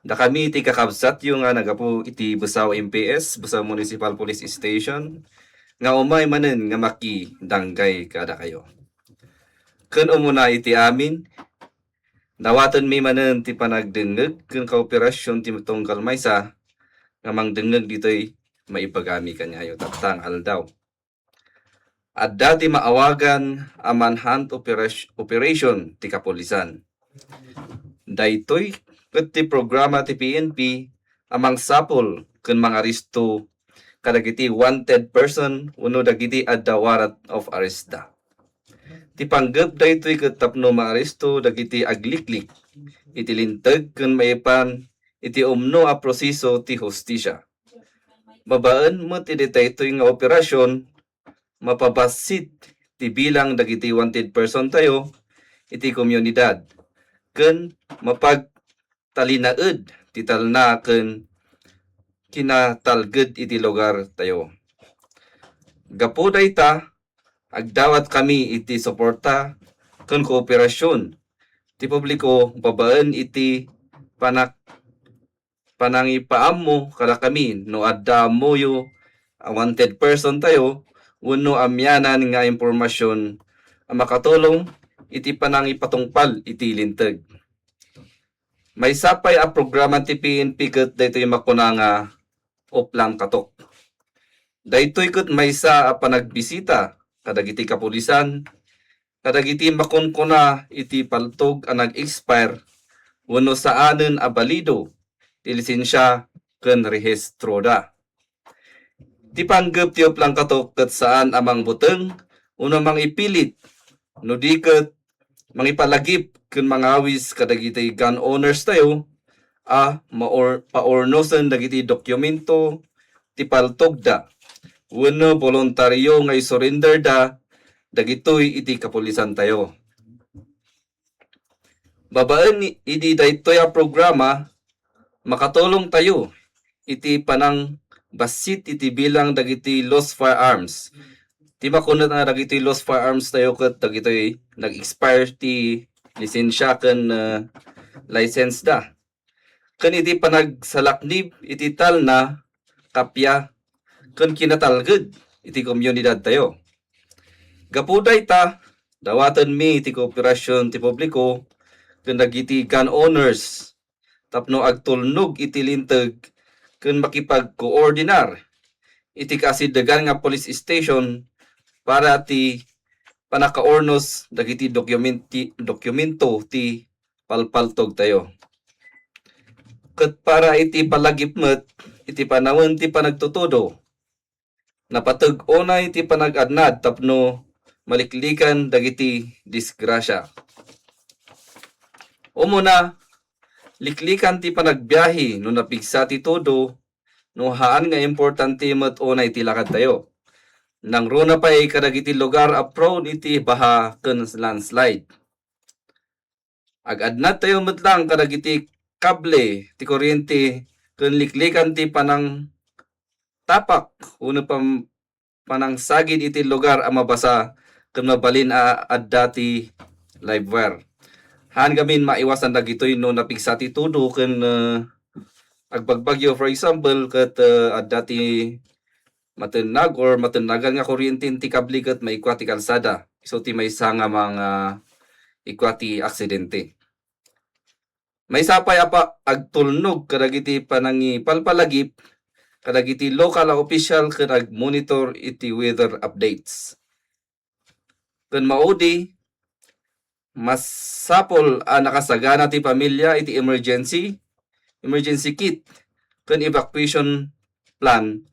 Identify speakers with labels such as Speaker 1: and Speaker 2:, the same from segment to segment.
Speaker 1: Da kami iti kakabsat yung nga nagapu iti Busaw MPS, Busaw Municipal Police Station, nga umay manen nga maki danggay kada kayo. Kun umuna iti amin, dawatan mi manen ti panagdengeg kun kooperasyon ti tungkal maysa nga mangdengeg ditoy maipagami kanyayo tatang aldaw. At dati maawagan a manhunt operation ti kapulisan. Daytoy ket ti programa ti PNP amang sapol ken mangaristo kadagiti wanted person wenno dagiti adda warrant of arrest da. Ti panggep daytoy ket tapno maaresto dagiti agliklik iti linteg ken maipan iti umno a proseso ti hustisya. Babaen met iti daytoy nga operasyon mapabasit ti bilang dagiti wanted person tayo iti komunidad ken mapagtalinaed ti talna ken kinatalged iti lugar tayo. Gapu dayta agdawat kami iti suporta ken kooperasyon ti publiko babaen iti panangipaammo kada kami no adda moyo a wanted person tayo wenno amyanan nga impormasyon ang makatulong iti panangipatungpal iti linteg. May sapay a programa ti PNP ket daytoy makuna nga oplang katok. Daytoy ket maysa a panagbisita kadagiti kapulisan kadagiti makunkuna iti paltog a nag-expire wenno saanen a balido ti lisensya ken rehistro da. Ti panggep ti oplang katok ket saan amang buteng uno mang ipilit no di ket mangipalagip ken mangawis kadagiti gun owners tayo a paornosen dagiti dokumento ti paltog da wenno voluntaryo nga isurrender da dagitoy iti kapulisan tayo. Babaen iti daytoy a programa makatulong tayo iti panang basit iti bilang dagiti lost firearms. Ti makunat na dagiti lost firearms tayo ket dagitoy nag-expire ti lisensya ken license da. Ken iti panagsalaknib iti talna kapya ken kinatalged iti komunidad tayo. Gapu dayta dawaten mi iti kooperasyon ti publiko ken dagiti gun owners tapno agtulnog iti linteg ken makipag-koordinar iti kasidagan nga police station para ti panakaornos dagiti dokumento ti palpaltog tayo. Ket para iti palagipmet iti panawon ti panagtutudo napateg unay ti panag-adnad tapno maliklikan dagiti disgrasya. Umuna liklikan ti panagbiyahe no napigsa ti todo no haan nga importante met unay ti lakad tayo. Nang runa pa'y kadagiti lugar a prone iti baha ken landslide. Agadnat tayo metlang kadagiti kable ti kuryente ken liklikan ti panang tapak uno panang sagid iti lugar a mabasa ken mabalin a adda ti live wire. Han gamin maiwasan dagitoy no napigsa ti todo ken agbagbagyo for example ket adda ti matenag or matenagan nga kuryente ti kable ket maikwa ti kalsada. So ti maysa nga mga ikwa ti aksidente. May sapay apa agtulnog kadagiti panangi palpalagip kadagiti local official ken agmonitor iti weather updates. Ken maudi mas sapol a nakasagana ti pamilya iti emergency kit ken evacuation plan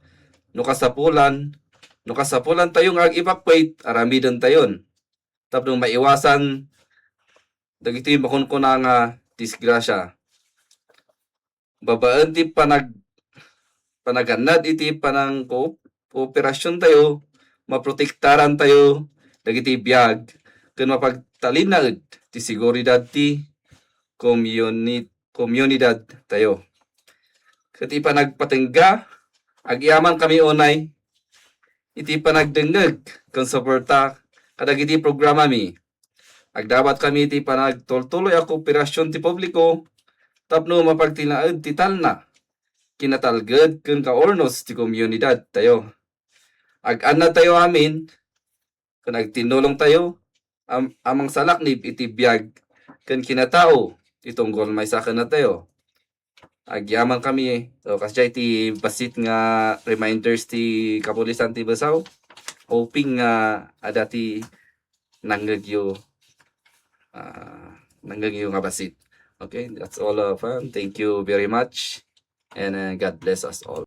Speaker 1: no kasapulan tayo nga ag-evacuate aramiden tayon tapno maiwasan dagiti makunkuna nga disgrasya. Babaen ti panaganad iti panang kooperasyon tayo maprotektaran tayo dagiti biag ken mapagtalinaed ti seguridad ti komunidad tayo. Ket ipanagpatengga agyaman kami unay iti panagdengeg ken suporta kadagiti programa mi. Agdapat kami iti panagtultuloy a kooperasyon ti publiko tapno mapagtilaad ti talna. Kinatalged ken kaornos ti komunidad tayo. Ag-ana tayo amin, ken agtinulong tayo, amang salaknib iti biyag ken kinatao itunggol maysa ken na tayo. Agyaman kami, so kasya iti basit nga reminders ti kapulisan ti Basaw, hoping nga adati nanggagyo nga basit. Okay, that's all of Thank you very much and God bless us all.